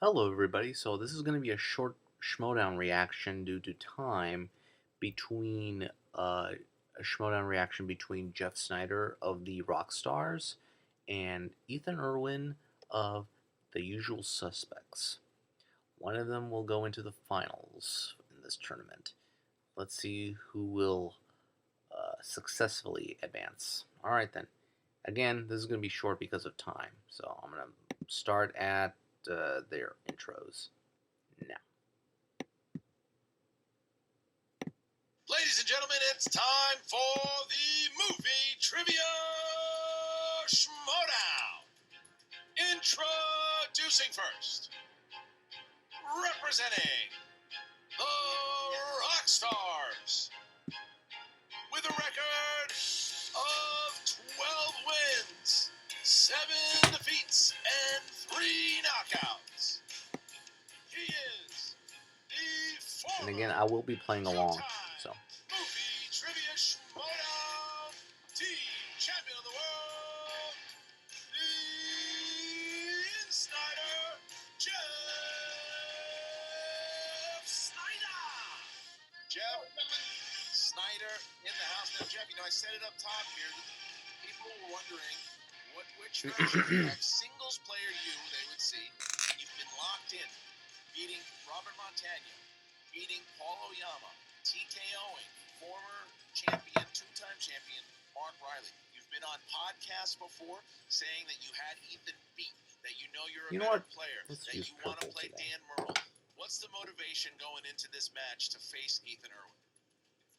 Hello, everybody. So this is going to be a short Schmoedown reaction due to time between a Schmoedown reaction between Jeff Sneider of the Roxstars and Ethan Erwin of The Usual Suspects. One of them will go into the finals in this tournament. Let's see who will successfully advance. All right, then. Again, this is going to be short because of time, so I'm going to start at their intros now. Ladies and gentlemen, it's time for the Movie Trivia Schmoedown. Introducing first, representing the Roxstars, with a record of 12 wins, 7 defeats, and 3 knockouts. He is the former And again, I will be playing along, so. Movie Trivia Schmoedown Team Champion of the World, Ethan Snyder, Jeff Sneider. Jeff Sneider in the house. Now, Jeff, I set it up top here. People were wondering which matchup you have singles player they would see. You've been locked in, beating Robert Montagna, beating Paul Oyama, TKOing former champion, two-time champion, Mark Riley. You've been on podcasts before saying that you had Ethan beat, that you know you're a better player, that you want to play Dan Merle. What's the motivation going into this match to face Ethan Erwin?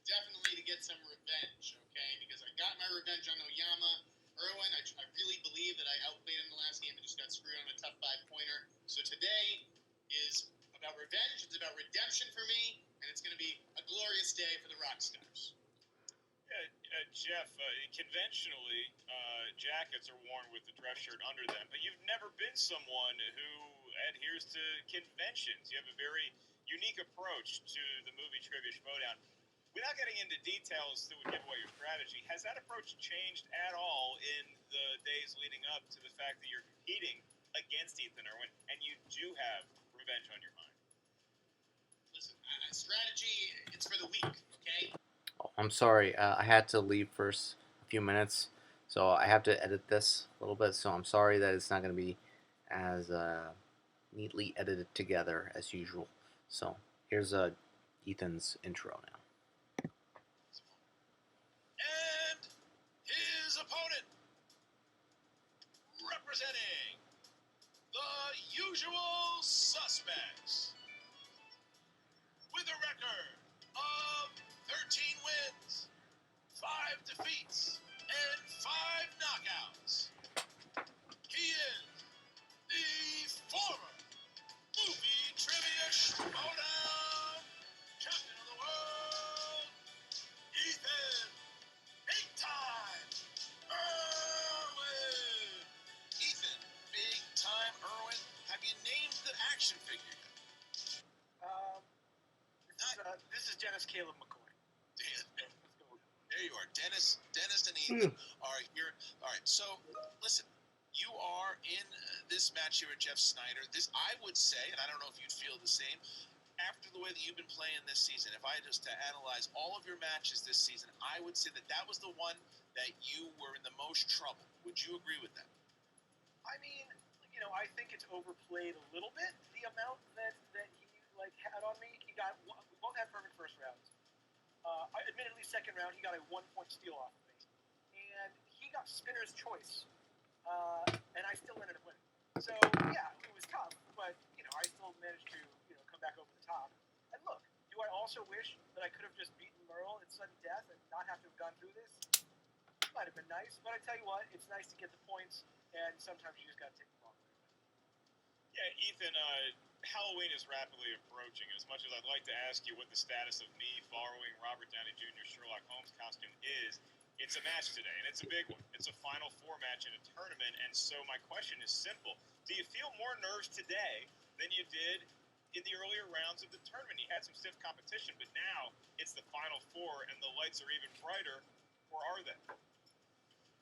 Definitely to get some revenge, okay? Because I got my revenge on Oyama. Irwin, I really believe that I outplayed him the last game and just got screwed on a tough 5-pointer. So today is about revenge, it's about redemption for me, and it's going to be a glorious day for the Roxstars. Jeff, conventionally, jackets are worn with the dress shirt under them, but you've never been someone who adheres to conventions. You have a very unique approach to the Movie Trivia Schmoedown. Without getting into details that would give away your strategy, has that approach changed at all in the days leading up to the fact that you're competing against Ethan Erwin and you do have revenge on your mind? Listen, strategy, it's for the weak, okay? Oh, I'm sorry, I had to leave for a few minutes, so I have to edit this a little bit, so I'm sorry that it's not going to be as neatly edited together as usual. So here's Ethan's intro now. And his opponent, representing the Usual Suspects, with a record of 13 wins, 5 defeats, and 5 knockouts. He is the former Movie Trivia Schmoedown Champion of the World, Ethan Big Time Erwin. Ethan Big Time Erwin, have you named the action figure yet? This is Dennis Caleb McCoy. There you are. Dennis and Ethan are here. All right, so listen, you are in this match here with Jeff Sneider. This, I would say, and I don't know if you'd feel the same, after the way that you've been playing this season, if I just to analyze all of your matches this season, I would say that was the one that you were in the most trouble. Would you agree with that? I mean, I think it's overplayed a little bit, the amount that he had on me. We both had perfect first rounds. Admittedly, second round, he got a 1-point steal off of me. And he got spinner's choice. And I still ended up winning. So, yeah, it was tough, but, I still managed to, come back over the top. And look, do I also wish that I could have just beaten Merle in sudden death and not have to have gone through this? Might have been nice, but I tell you what, it's nice to get the points, and sometimes you just got to take the long way. Yeah, Ethan, Halloween is rapidly approaching. As much as I'd like to ask you what the status of me borrowing Robert Downey Jr. Sherlock Holmes costume is, it's a match today, and it's a big one. It's a Final Four match in a tournament, and so my question is simple. Do you feel more nerves today than you did in the earlier rounds of the tournament? You had some stiff competition, but now it's the Final Four, and the lights are even brighter, or are they?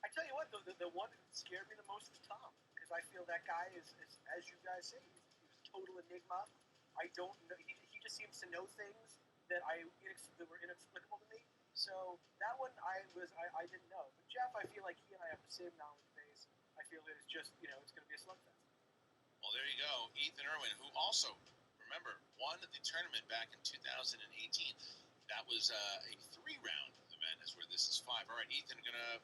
I tell you what, the one that scared me the most is Tom, because I feel that guy is, as you guys say, he was total enigma. I don't know. He just seems to know things that that were inexplicable to me. So that one I didn't know. But Jeff, I feel like he and I have the same knowledge base. I feel that it's just it's going to be a slugfest. Well, there you go, Ethan Erwin, who also, remember, won the tournament back in 2018. That was a 3-round event, is where this is 5. All right, Ethan, gonna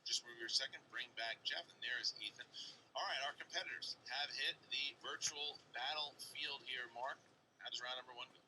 just move your second, bring back Jeff, and there is Ethan. All right, our competitors have hit the virtual battlefield here. Mark, how does round number 1 go?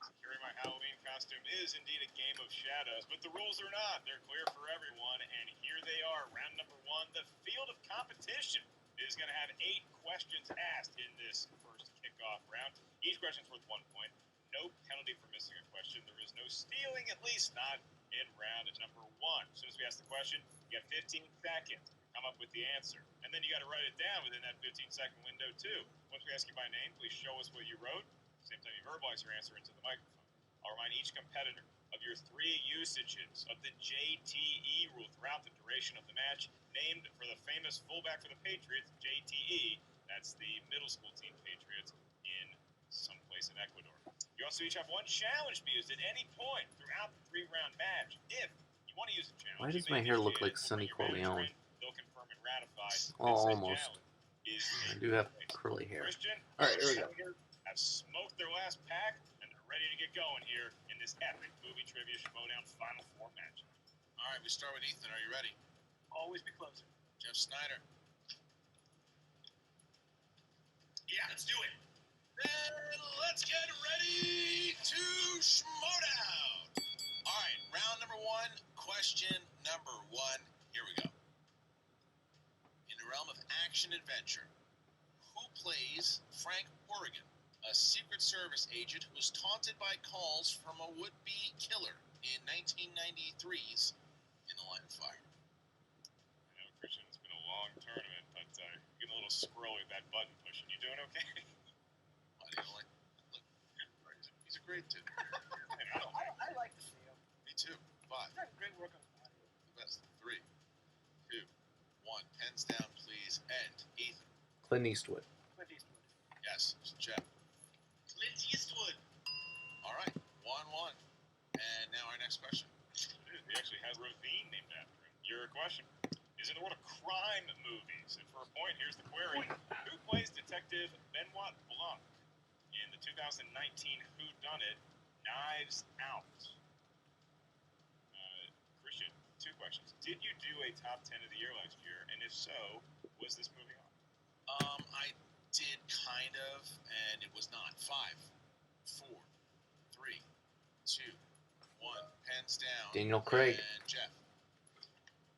Securing my Halloween costume is indeed a game of shadows, but the rules are not. They're clear for everyone, and here they are. Round number 1, the field of competition is going to have 8 questions asked in this first kickoff round. Each question's worth 1 point. No penalty for missing a question. There is no stealing, at least not in round number 1. As soon as we ask the question, you got 15 seconds to come up with the answer. And then you got to write it down within that 15-second window, too. Once we ask you by name, please show us what you wrote. Same time you verbalize your answer into the microphone. I'll remind each competitor of your 3 usages of the JTE rule throughout the duration of the match, named for the famous fullback for the Patriots, JTE. That's the middle school team Patriots in someplace in Ecuador. You also each have 1 challenge to be used at any point throughout the 3-round match. If you want to use a challenge, Why does my hair look like Sonny Corleone? They'll confirm and ratify. Oh, almost. I do have curly hair. Christian, all right, here we go. Have smoked their last pack, and they're ready to get going here in this epic Movie Trivia Schmoedown Final 4 match. All right, we start with Ethan. Are you ready? Always be closer. Jeff Sneider. Yeah, let's do it. Then let's get ready to Schmoedown. All right, round number 1, question number 1. Here we go. In the realm of action-adventure, who plays Frank Horrigan, a Secret Service agent who was taunted by calls from a would-be killer in 1993's In the Line of Fire? I know, Christian, it's been a long tournament, but you're getting a little squirrely with that button pushing. You doing okay? Why do you like? Look, he's a great dude. I like to see him. Me too. 5. He's done great work on the body. The best. 3, 2, 1. Pens down, please. And Ethan. Clint Eastwood. Clint Eastwood. Yes. Jeff. Clint Eastwood. All right. 1-1. And now our next question. He actually has a ravine named after him. Your question is in the world of crime movies. And for a point, here's the query. Who plays Detective Benoit Blanc in the 2019 whodunit Knives Out? Christian, 2 questions. Did you do a top 10 of the year last year? And if so, was this movie on? I did kind of, and it was not. 5, 4, 3, 2, 1. Pens down. Daniel Craig. And Jeff.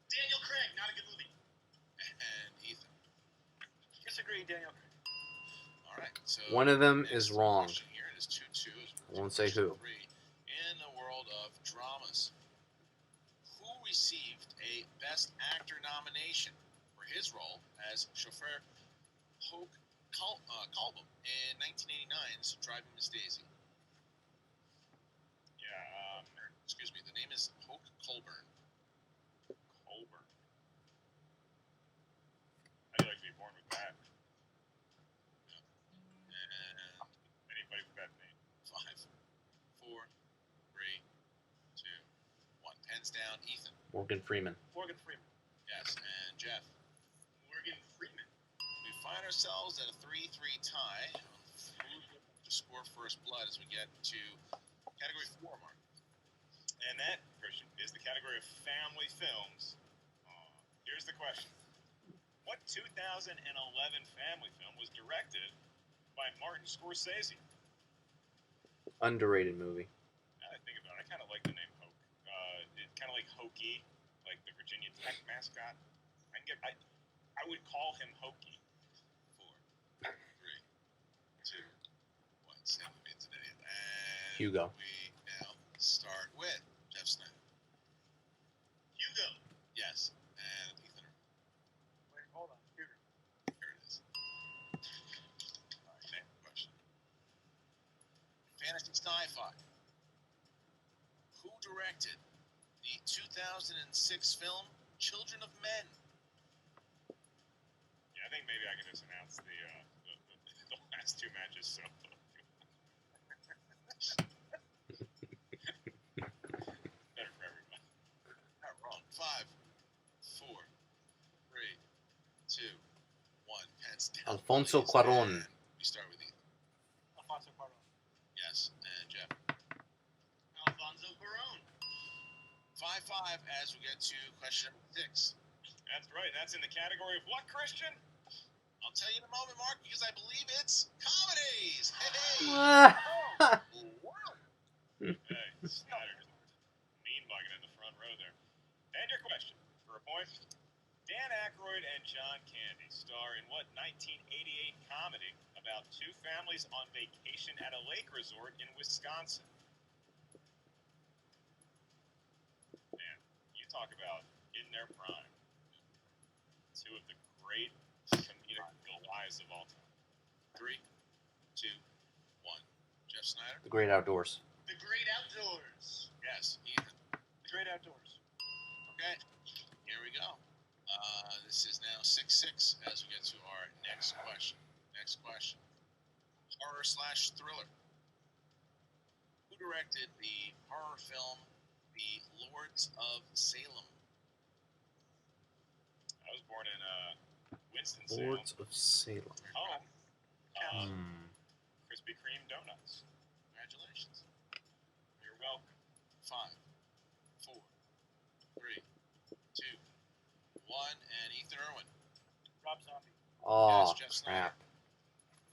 Daniel Craig, not a good movie. And Ethan. Disagree, Daniel Craig. All right. So One of them next is wrong. question here, it is 2-2. I won't say who. 3. In the world of dramas, who received a Best Actor nomination for his role as chauffeur Hoke Colbum in 1989's Driving Miss Daisy? Yeah, Excuse me, the name is Hoke Colburn. Colburn. I'd like to be born with that. And Anybody with that name. 5, 4, 3, 2, 1. Pens down. Ethan. Morgan Freeman. Morgan Freeman. Yes. And Jeff. Morgan Freeman. We find ourselves at a 3-3 tie. Who to score first blood as we get to category 4, Mark? And that, Christian, is the category of family films. Here's the question. What 2011 family film was directed by Martin Scorsese? Underrated movie. Now that I think about it, I kind of like the name Hoke. It's kind of like Hokey, like the Virginia Tech mascot. I would call him Hokey. 4, 3, 2, 1. Sam Levine's an idiot. And Hugo. we now start with Jeff Sneider. Hugo. Yes. And Ethan. Wait, hold on. Here. Here it is. All right, next question. Fantasy sci-fi. Who directed the 2006 film Children of Men? Yeah, I think maybe I can just announce the last two matches, so. Better for everybody. Not wrong. 5, 4, 3, 2, 1. Pens down. Alfonso please. Cuarón. And we start with Ethan. Alfonso Cuarón. Yes. And Jeff. Alfonso Cuarón. 5-5 as we get to question number 6. That's right. That's in the category of what, Christian? I'll tell you in a moment, Mark, because I believe it's comedies. Hey! Wow. Hey, Sneider just mean bugging in the front row there. And your question, for a point. Dan Aykroyd and John Candy star in what 1988 comedy about two families on vacation at a lake resort in Wisconsin? Man, you talk about in their prime. Two of the great comedic lives of all time. 3, 2, 1. Jeff Sneider. The Great Outdoors. The Great Outdoors. Yes. Ethan. The Great Outdoors. Okay. Here we go. This is now 6-6 as we get to our next question. Next question. Horror/thriller. Who directed the horror film The Lords of Salem? I was born in Winston-Salem. Lords of Salem. Home. Hmm. Krispy Kreme donuts. Congratulations. You're welcome. 5, 4, 3, 2, 1. And Ethan Erwin. Rob Zombie. Oh, Yes, Jeff Sneider. crap.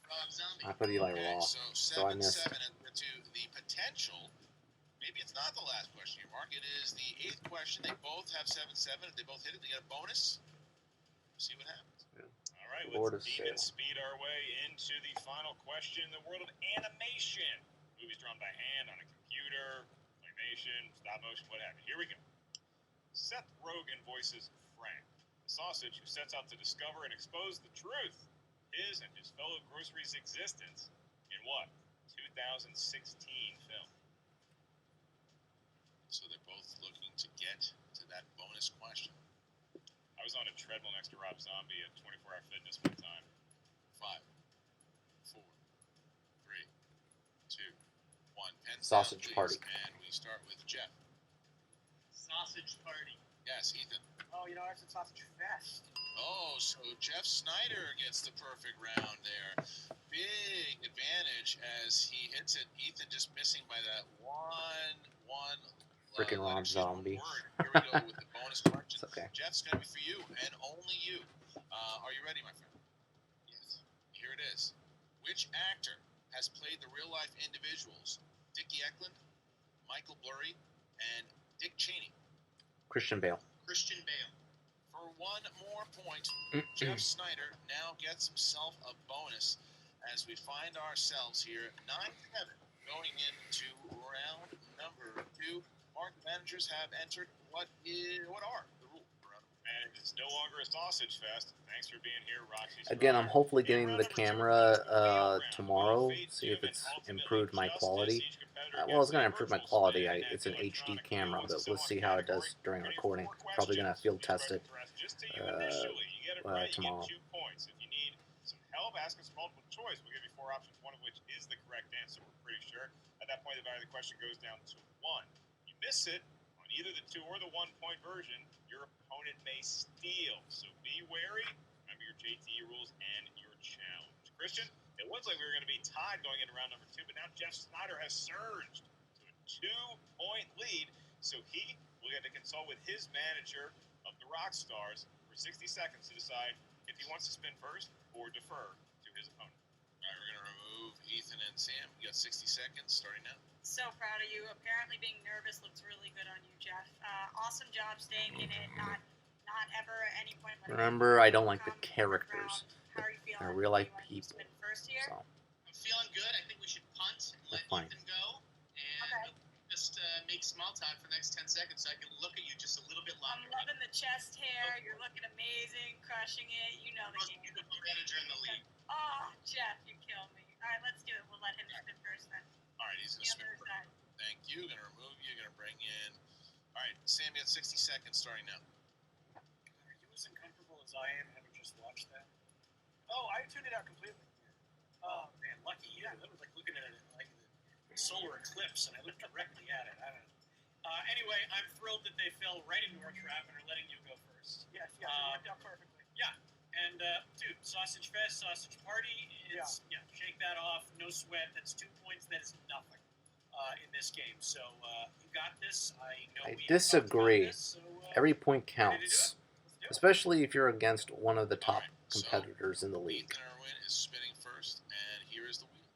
Rob Zombie. I put Eli Okay, Roth, so I missed. 7-7 and we're to the potential. Maybe it's not the last question here, Mark. It is the 8th question. They both have 7-7. If they both hit it, they get a bonus. See what happens. All right, Lord let's of demon Salem. speed our way into the final question in the world of animation. Movies drawn by hand on a computer, claymation, stop motion, what have you. Here we go. Seth Rogen voices Frank, the sausage who sets out to discover and expose the truth, his and his fellow groceries' existence in what 2016 film? So they're both looking to get to that bonus question. I was on a treadmill next to Rob Zombie at 24 Hour Fitness one time. 5, 4, 3, 2, 1. Pens Sausage down, Party. please. And we start with Jeff. Sausage Party. Yes, Ethan. Oh, you know, I said Sausage Fest. Oh, so Jeff Sneider gets the perfect round there. Big advantage as he hits it. Ethan just missing by that one. Freaking Rob excuse me, Zombie. word. Here we go with the bonus question. It's okay. Jeff's going to be for you and only you. Are you ready, my friend? Yes. Here it is. Which actor has played the real-life individuals Dickie Eklund, Michael Blurry, and Dick Cheney? Christian Bale. Christian Bale. For one more point, Jeff Sneider now gets himself a bonus as we find ourselves here 9-7 going into round number 2. Mark, the managers have entered. What are the rules for round number 2? And it's no longer a sausage fest. Thanks for being here, Roxy. Again, I'm Striar. hopefully In getting round the number 2, camera it's the wheel round. tomorrow, Fate, see if doom, it's and ultimately improved my justice. quality. Each competitor Well, it's gets going to a improve my virtual quality. spin in It's an that HD electronic camera, wheel. but Once let's it's see on how it category, does during ready recording. for 4 Probably going to questions. field Each test question it addressed just to you initially. You get it right, you tomorrow. get 2 points. If you need some help, ask us multiple choice. We'll give you 4 options, one of which is the correct answer. We're pretty sure. At that point, the value of the question goes down to 1. You miss it on either the 2 or the 1 point version, your opponent may steal. So be wary. Remember your JTE rules and your challenge. Christian, it looks like we were going to be tied going into round number 2, but now Jeff Sneider has surged to a 2-point lead. So he will get to consult with his manager of the Roxstars for 60 seconds to decide if he wants to spin first or defer to his opponent. All right, we're going to remove Ethan and Sam. You got 60 seconds starting now. So proud of you. Apparently being nervous looks really good on you, Jeff. Awesome job staying in it. Not ever at any point. Remember, I don't like the Come characters. round. How are you feeling? They're real life You want to people. spin first here? So, I'm feeling good. I think we should punt and let Fine. Ethan go. And just make small talk for the next 10 seconds so I can look at you just a little bit I'm longer. loving the chest hair. You're looking amazing, crushing it. You know the Most game. beautiful manager in the league. Oh, Jeff, you kill me. All right, let's do it. We'll let him spin first then. All right, he's going The to spin other first. side. Thank you. Going to remove you. Going to bring in. All right, Sam, you got 60 seconds starting now. Are you as uncomfortable as I am having just watched that? Oh, I tuned it out completely. Oh man, lucky you. That was like looking at it like the solar eclipse, and I looked directly at it. I don't know. Anyway, I'm thrilled that they fell right into our trap and are letting you go first. Yes, it worked out perfectly. Yeah, and dude, sausage fest, sausage party. Shake that off. No sweat. That's 2 points. That is nothing in this game. So you got this. I know. I we disagree. This, so, Every point counts, especially if you're against one of the top So, competitors in the league. Ethan Erwin is spinning first, and here is the wheel.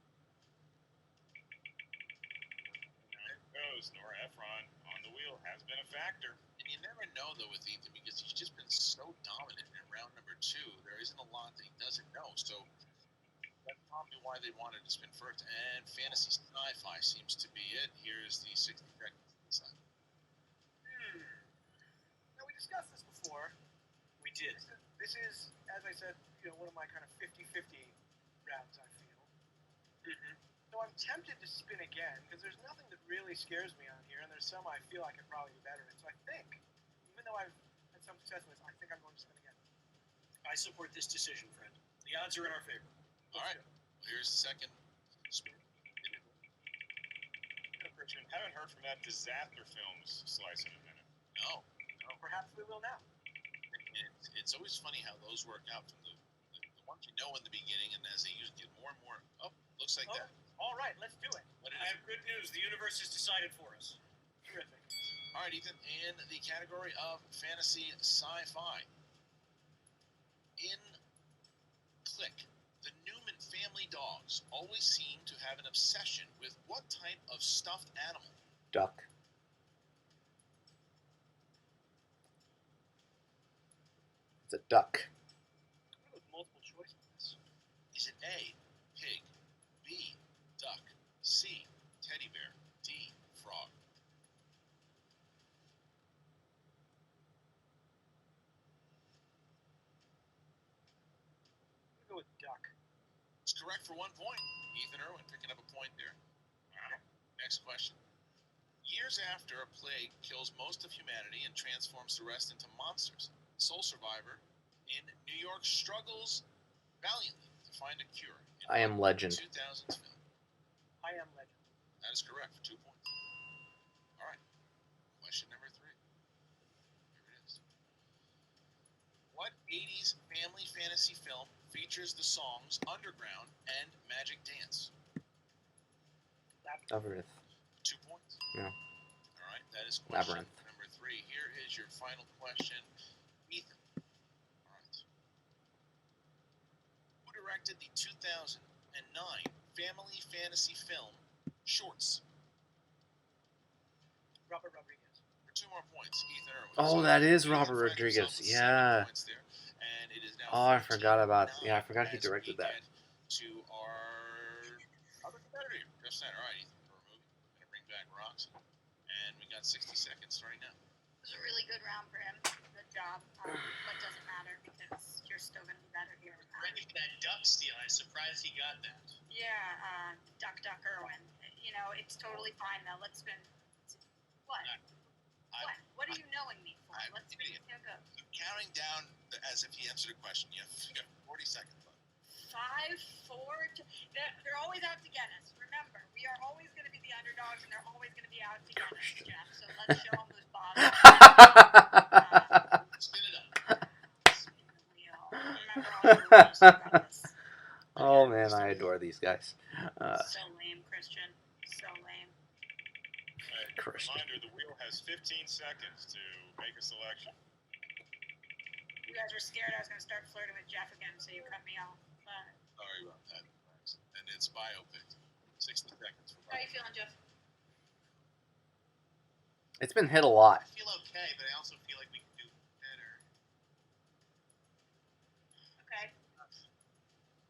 There goes. Nora Ephron on the wheel has been a factor. And you never know, though, with Ethan, because he's just been so dominant in round number 2. There isn't a lot that he doesn't know. So that's probably why they wanted to spin first. And fantasy sci-fi seems to be it. Here's the 60 seconds inside. Now, we discussed this before. We did. This is, as I said, one of my kind of 50-50 rounds, I feel. Mm-hmm. So I'm tempted to spin again, because there's nothing that really scares me on here, and there's some I feel I could probably do better in. So I think, even though I've had some success with this, I think I'm going to spin again. I support this decision, friend. The odds are in our favor. All right. Well, here's the second spin. Christian, haven't heard from that disaster films slice in a minute. No. Perhaps we will now. It's always funny how those work out from the ones you know in the beginning, and as they get more and more, looks like that. All right, let's do it. I have good news. The universe has decided for us. Terrific. All right, Ethan, in the category of fantasy sci-fi, in Click, the Newman family dogs always seem to have an obsession with what type of stuffed animal? Duck. It's a duck. With multiple choice on this. Is it A, pig, B, duck, C, teddy bear, D, frog? I'm going to go with duck. It's correct for 1 point. Ethan Erwin picking up a point there. Wow. Next question. Years after a plague kills most of humanity and transforms the rest into monsters, sole survivor in New York struggles valiantly to find a cure. I Am Legend. 2000s film. I Am Legend. That is correct for 2 points. All right. Question number 3. Here it is. What 80s family fantasy film features the songs Underground and Magic Dance? Labyrinth. 2 points. Yeah. All right. That is question Labyrinth. number 3. Here is your final question. Ethan. All right. Who directed the 2009 family fantasy film Shorts? Robert Rodriguez. For 2 more points, Ethan Erwin. Oh, that is Robert Rodriguez. Yeah. And it is now Oh, I forgot about. 14-9 Yeah, I forgot he as directed we that. get to our other competitor, Jeff Sneider. All right, Ethan, for a movie, gonna bring back Roxy, and we got 60 seconds starting now. It was a really good round for him. Good job. But doesn't matter because you're still going to be better here. Ready for that duck steal. I'm surprised he got that. Yeah, Duck Irwin. It's totally fine though. Let's spin. What? What are you knowing me for? Let's spin. Here goes. I'm counting down as if he answered a question. You have 40 seconds left. 5, 4. They're always out to get us. Remember, we are always going to be the underdogs, and they're always going to be out to get us, Jeff. So let's show them who's boss. Spin it up. Spin the wheel. Remember all the rules about this. Oh man, I adore these guys. So lame, Christian. So lame. Christian. Reminder, the wheel has 15 seconds to make a selection. You guys were scared I was going to start flirting with Jeff again, so you cut me off. But Sorry about that. And it's biopic. 60 seconds. how are you feeling, Jeff? It's been hit a lot. I feel okay, but I also feel like we can do better. Okay.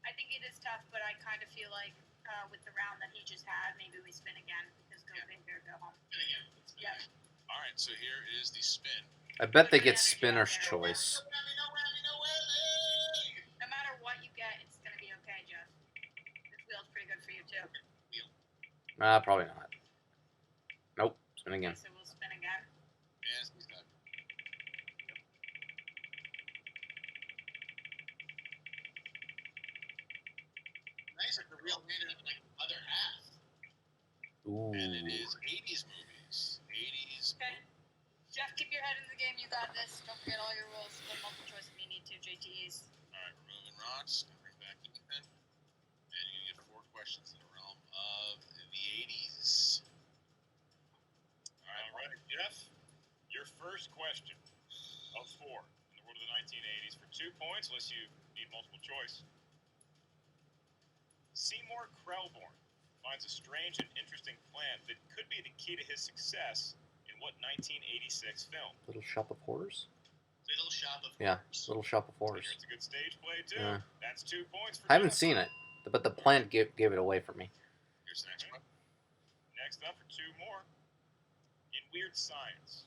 I think it is tough, but I kind of feel like with the round that he just had, maybe we spin again because go big or go home. And again, Yep. All right, so here is the spin. I bet they get spinner's choice. No matter what you get, it's going to be okay, Jeff. This wheel's pretty good for you, too. Probably not. Nope. Spin again. So we'll spin again. Yes, he's done. nice Ooh. And it is 80s movies. 80s. Okay. Jeff, keep your head in the game. You got this. Don't forget all your rules. But multiple choice if you need to. JTEs. All right, we're moving rocks. Gonna bring back Ethan. And you get 4 questions in the realm of the 80s. All right, Jeff. Your first question of 4 in the world of the 1980s for 2 points, unless you need multiple choice. Seymour Krelborn finds a strange and interesting plant that could be the key to his success in what 1986 film? Little Shop of Horrors? Little Shop of Yeah, Horrors. Little Shop of Horrors. It's a good stage play, too. Yeah. That's 2 points for I haven't Jeff. seen it, but the plant gave it away for me. Here's the next one. Next up for 2 more. In Weird Science,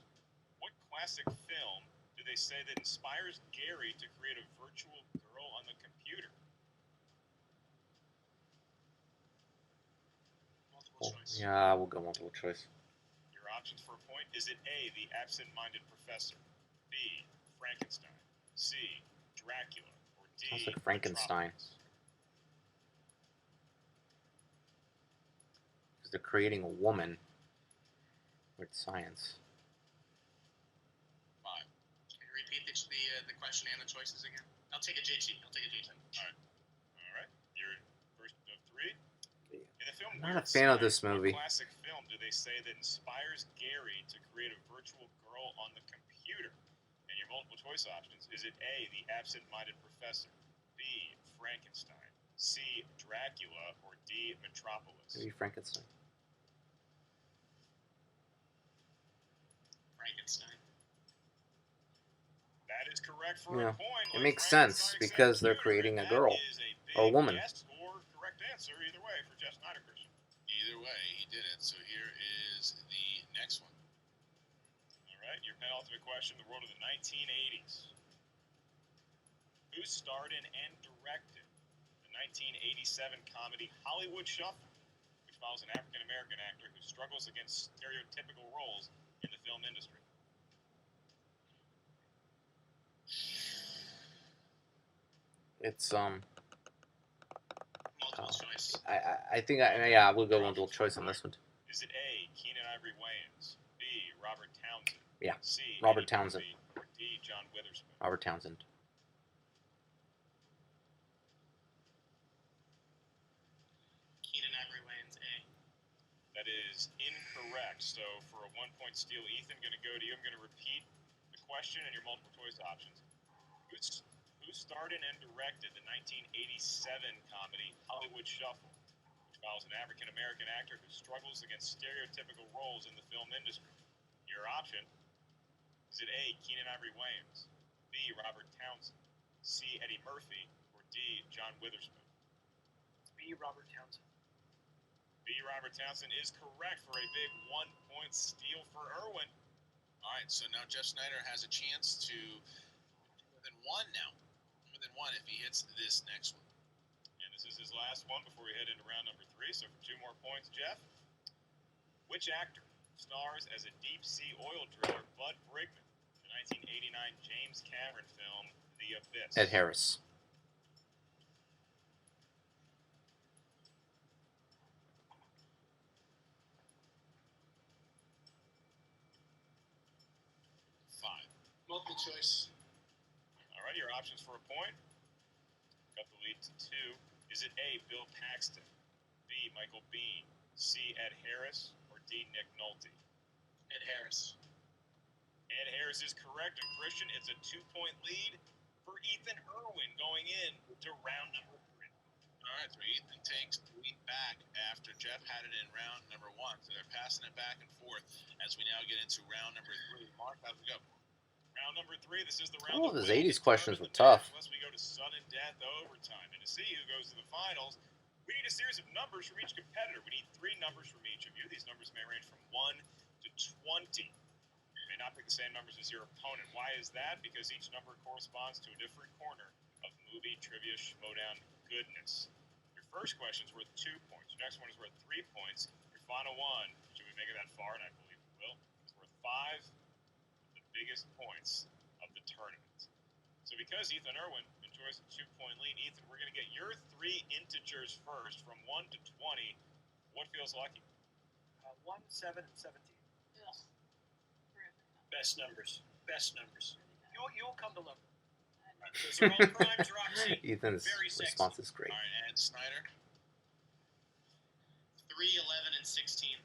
what classic film do they say that inspires Gary to create a virtual girl on the computer? Multiple choice. Yeah, we'll go multiple choice. Your options for a point. Is it A, The Absent-Minded Professor, B, Frankenstein, C, Dracula, or D, Sounds like Frankenstein. Metropolis? Because they're creating a woman with science. 5. Can you repeat the question and the choices again? I'll take a JT. All right. Your first of 3. In the film I'm not a Weird fan of Science, this movie. What classic film do they say that inspires Gary to create a virtual girl on the computer? And your multiple choice options. Is it A, The Absent-Minded Professor, B, Frankenstein, C, Dracula, or D, Metropolis? Maybe Frankenstein. Frankenstein. That is correct for Yeah. a point. It makes sense because they're creating a girl or a woman. Yes, or correct answer either way for Jeff Sneider, Christian. Either way, he did it. So here is the next one. All right, your penultimate question, the world of the 1980s. Who starred in and directed the 1987 comedy Hollywood Shuffle, which follows an African-American actor who struggles against stereotypical roles in the film industry? It's Multiple choice. I think we'll go multiple choice on this one. Is it A, Keenan Ivory Wayans, B, Robert Townsend, Yeah, C, Robert Eddie Townsend. Murphy, or D, John Witherspoon? Robert Townsend. Keenan Ivory Wayans, A. That is incorrect. So for a 1-point steal, Ethan, going to go to you. I'm going to repeat the question and your multiple choice options. Who starred in and directed the 1987 comedy Hollywood Shuffle, which follows an African-American actor who struggles against stereotypical roles in the film industry? Your option. Is it A, Keenan Ivory Wayans, B, Robert Townsend, C, Eddie Murphy, or D, John Witherspoon? B. Robert Townsend. B, Robert Townsend is correct for a big 1-point steal for Irwin. All right, so now Jeff Sneider has a chance to more than 1 now. More than 1 if he hits this next one. And this is his last one before we head into round number 3. So for 2 more points, Jeff. Which actor stars as a deep-sea oil driller Bud Brigman in the 1989 James Cameron film The Abyss? Ed Harris. Multiple choice. All right, your options for a point. Got the lead to 2. Is it A, Bill Paxton, B, Michael Biehn, C, Ed Harris, or D, Nick Nolte? Ed Harris. Ed Harris is correct, and Christian, it's a 2-point lead for Ethan Erwin going in to round number 3. All right, so Ethan takes the lead back after Jeff had it in round number 1. So they're passing it back and forth as we now get into round number 3. Mark, how's it go? Round number 3, this is the round Oh, that those will 80s questions were determine the tough. match unless we go to sudden death overtime. And to see who goes to the finals, we need a series of numbers from each competitor. We need 3 numbers from each of you. These numbers may range from 1 to 20. You may not pick the same numbers as your opponent. Why is that? Because each number corresponds to a different corner of Movie Trivia Schmoedown goodness. Your first question is worth 2 points. Your next one is worth 3 points. Your final one, should we make it that far, and I believe we will, is worth 5, the biggest points of the tournament. So because Ethan Erwin enjoys a 2-point lead, Ethan, we're going to get your 3 integers first from 1 to 20. What feels lucky? 1, 7, and 17. Ugh. Really. Best numbers. Best numbers. You'll come to love them. Those are all primes, Roxy. Ethan's Very sexy. response is great. All right, and Snyder. 3, 11, and 16.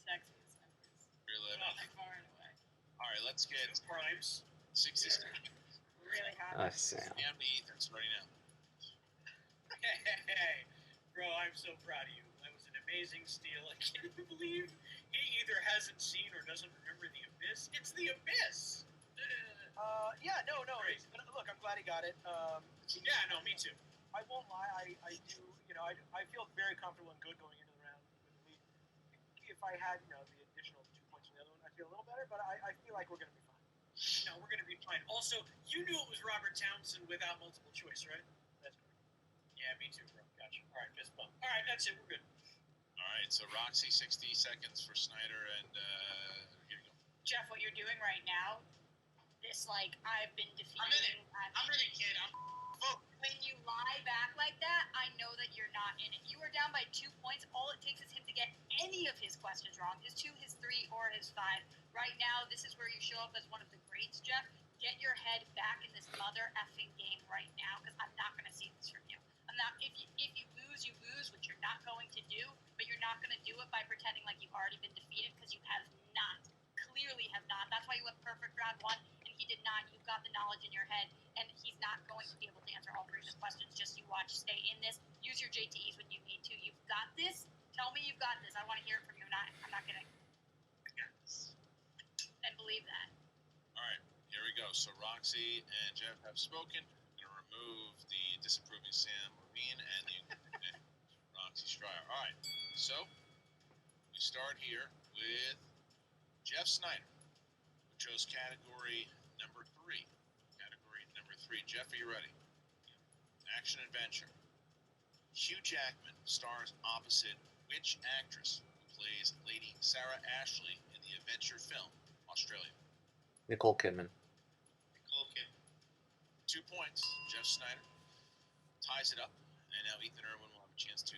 Sexiest numbers. 3, 11. By far and away. All right, let's get Two primes. 66. Really hot. Sam. And Ethan starting now. Hey, bro, I'm so proud of you. That was an amazing steal. I can't believe he either hasn't seen or doesn't remember The Abyss. It's The Abyss. Yeah, no. Great. Look, I'm glad he got it. Yeah, no, me too. I won't lie. I do. I feel very comfortable and good going into the round with the lead. If I had, the additional 2 points from the other one, I feel a little better. But I feel like we're going to be fine. No, we're going to be fine. Also, you knew it was Robert Townsend without multiple choice, right? That's correct. Yeah, me too, bro. Gotcha. All right, fist bump. All right, that's it. We're good. All right, so Roxy, 60 seconds for Snyder, and here you go. Jeff, what you're doing right now, this, I've been defeated. I'm in it, kid. When you lie back like that, I know that you're not in it. You are down by 2 points. All it takes is him to get any of his questions wrong, his 2, his 3, or his 5. Right now, this is where you show up as one of the greats, Jeff. Get your head back in this mother effing game right now, because I'm not going to see this from you. I'm not. If you lose, you lose, which you're not going to do. But you're not going to do it by pretending like you've already been defeated, because you have not. Clearly have not. That's why you went perfect round 1, and he did not. You've got the knowledge in your head, and he's not going to be able to answer all 3 of his questions. Just you watch. Stay in this. Use your JTEs when you need to. You've got this. Tell me you've got this. I want to hear it from you. I'm not kidding. I got this. And believe that. All right, here we go. So Roxy and Jeff have spoken. I'm going to remove the disapproving Samm Levine and the Roxy Striar. All right, so we start here with Jeff Sneider, who chose category number 3. Category number 3. Jeff, are you ready? Action adventure. Hugh Jackman stars opposite which actress who plays Lady Sarah Ashley in the adventure film Australia? Nicole Kidman. Nicole Kidman. 2 points. Jeff Sneider ties it up, and now Ethan Erwin will have a chance to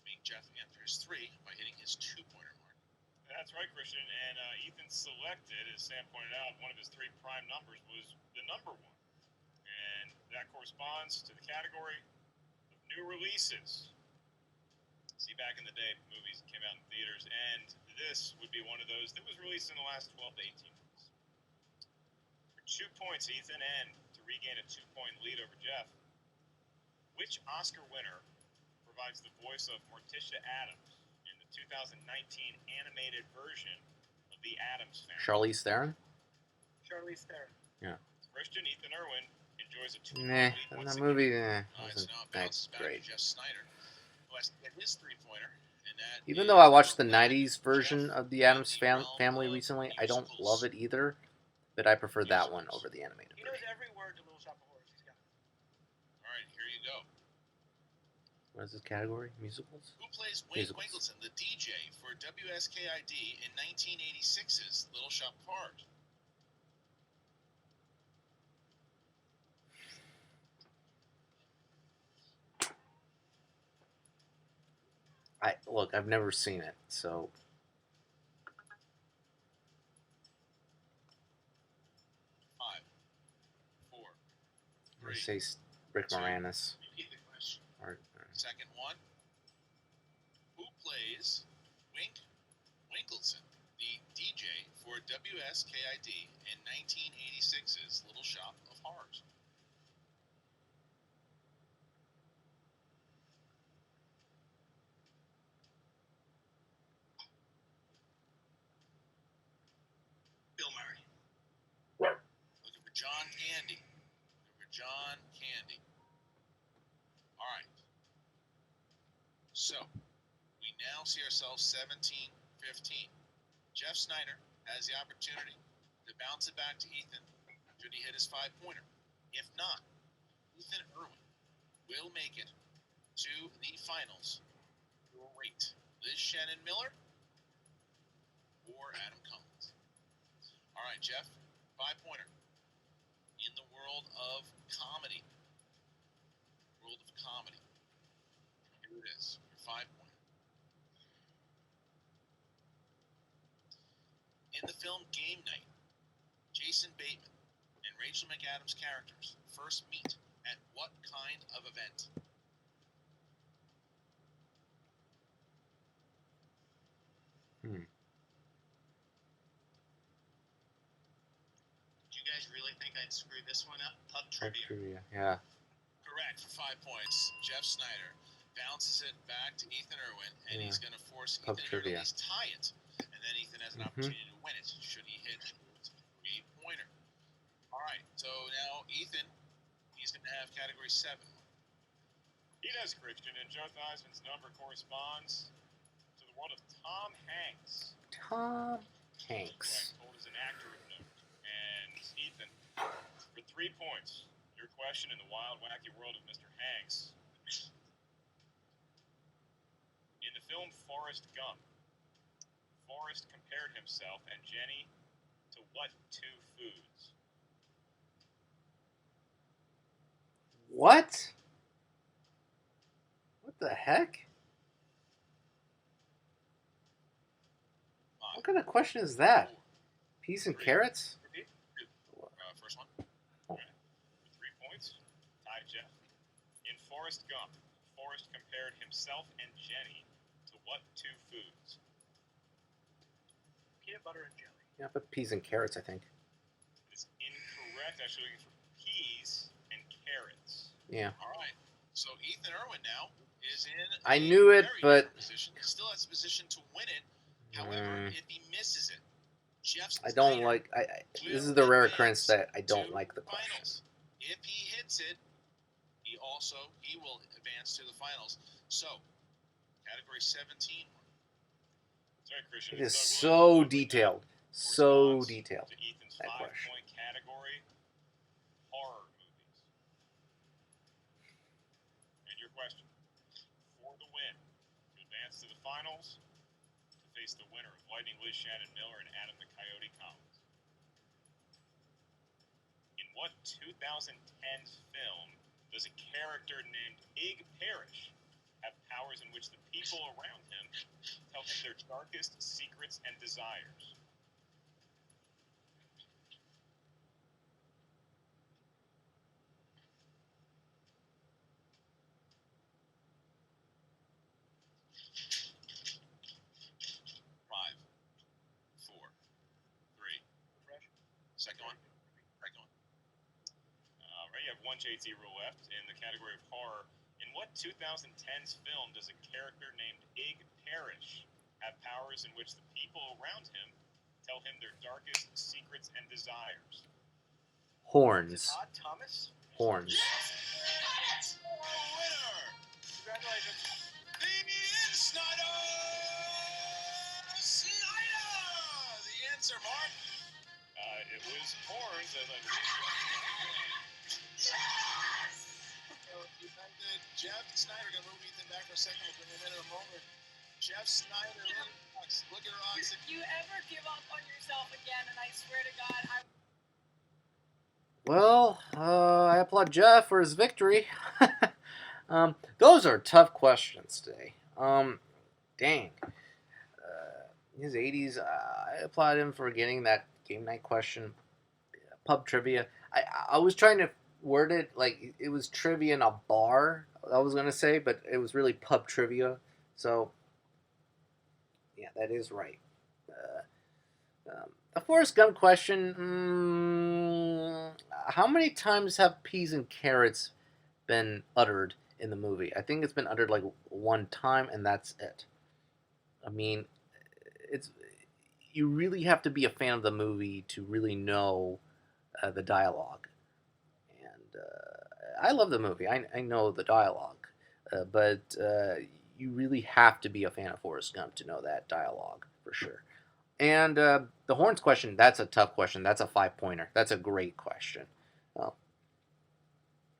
make Jeff answer his 3 by hitting his 2-pointer mark. That's right, Christian. And Ethan selected, as Sam pointed out, one of his 3 prime numbers was the number 1. And that corresponds to the category of new releases. See, back in the day, movies came out in theaters, and this would be one of those that was released in the last 12 to 18 months. For 2 points, Ethan, and to regain a 2-point lead over Jeff, which Oscar winner provides the voice of Morticia Addams in the 2019 animated version of The Addams Family? Charlize Theron? Charlize Theron. Christian, Ethan Erwin enjoys a 2-point Nah, lead once that again. movie All right, so wasn't now it that bounces back great. to Jeff Sneider, who has to get his 3-pointer, and that Even is though I watched the Jeff 90s version of The Addams in the realm Family of recently, I don't musicals. love it either, but I prefer that one over the animated He knows version. every word to Little Shop of Horrors. He's got it. All right, here you go. What is this category? Musicals? Who plays Wayne Musicals. Winkleson, the DJ for WSKID in 1986's Little Shop of Horrors? Look, I've never seen it, so 5, 4, I'm 3. gonna say Rick Moranis. Repeat the question. Or Second one. Who plays Winkleson, the DJ for WSKID in 1986's Little Shop of Horrors? Bill Murray. Looking for John Candy. All right. So, we now see ourselves 17-15. Jeff Sneider has the opportunity to bounce it back to Ethan should he hit his 5-pointer. If not, Ethan Erwin will make it to the finals. Your rate, Liz Shannon Miller or Adam Collins? All right, Jeff, 5-pointer. In the world of comedy. Here it is, your 5-pointer. In the film Game Night, Jason Bateman and Rachel McAdams' characters first meet at what kind of event? Do you guys really think I'd screw this one up? Pub Pub trivia. trivia. Yeah. Correct for 5 points. Jeff Sneider bounces it back to Ethan Erwin, and he's going to force Pub Ethan here to trivia. at least tie it. And then Ethan has an opportunity to win it should he hit a 3-pointer. All right, so now Ethan, he's going to have category 7. He does, Christian, and Joe Theismann's number corresponds to the world of Tom Hanks. Tom Who Hanks. I'm told is an actor of note. And Ethan, for 3 points, your question in the wild, wacky world of Mr. Hanks. In the film Forrest Gump, Forrest compared himself and Jenny to what 2 foods? What? What the heck? What kind of question is that? Peas and carrots? First one. For 3 points, tied Jeff. In Forrest Gump, Forrest compared himself and Jenny to what 2 foods? Peanut butter and jelly. Yeah, but peas and carrots, I think. It's incorrect. Actually, looking for peas and carrots. Yeah. All right. So Ethan Erwin now is in. I knew it, very but different position. He still has a position to win it. However, if he misses it, Jeff I don't Sneider like. will This is the rare advance occurrence that I don't to like the question. finals. If he hits it, he will advance to the finals. So, category 17. Sorry, Christian. It is Doug so Williams detailed. So corresponds detailed. To Ethan's That 5-point question. category, horror movies. And your question, for the win, to advance to the finals, to face the winner of Lightning Liz Shannon Miller and Adam the Coyote Collins. In what 2010 film does a character named Ig Parrish have powers in which the people around him tell him their darkest secrets and desires? Five, four, three. Second one. Second one. All right, you have one JT rule left in the category of horror. In what 2010's film does a character named Ig Parrish have powers in which the people around him tell him their darkest secrets and desires? Horns. Todd Thomas. Horns. Yes! Winner! Congratulations. The Snyder! Snyder! The answer, Mark. It was horns, as I Jeff Sneider going to move Ethan back for a second. We'll bring him in a moment. Jeff Sneider, look at Roxy. If you ever give up on yourself again, and I swear to God, I. Well, I applaud Jeff for his victory. Those are tough questions today. Dang. His 80s, I applaud him for getting that game night question. Pub trivia. I was trying to word it like it was trivia in a bar, I was going to say, but it was really pub trivia. So, yeah, that is right. The Forrest Gump question, how many times have peas and carrots been uttered in the movie? I think it's been uttered like one time, and that's it. I mean, you really have to be a fan of the movie to really know the dialogue. And I love the movie. I know the dialogue. But you really have to be a fan of Forrest Gump to know that dialogue, for sure. And the horns question, that's a tough question. That's a 5-pointer. That's a great question. Well,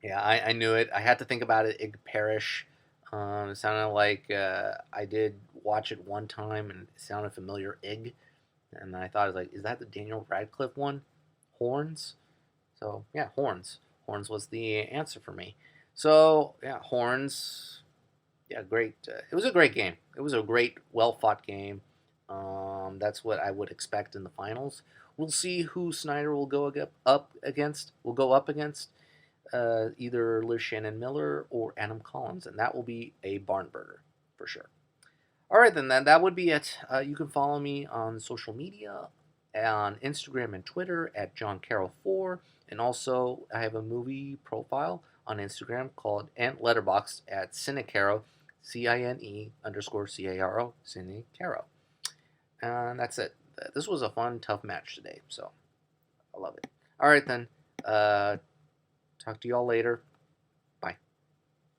yeah, I knew it. I had to think about it. Ig Parrish. It sounded like I did watch it one time, and it sounded familiar. Ig. And I thought, like, is that the Daniel Radcliffe one? Horns? So, yeah, horns. Horns was the answer for me. So, yeah, horns. Yeah, great. It was a great game. It was a great, well-fought game. That's what I would expect in the finals. We'll see who Snyder will go up against. Will go up against either Liz Shannon Miller or Adam Collins, and that will be a barn burner for sure. All right, then that would be it. You can follow me on social media, on Instagram and Twitter at JohnCarroll4, and also I have a movie profile on Instagram called and Letterboxd at Cinecaro, CINE_CARO, Cinecaro. And that's it. This was a fun, tough match today, so I love it. All right, then. Talk to y'all later.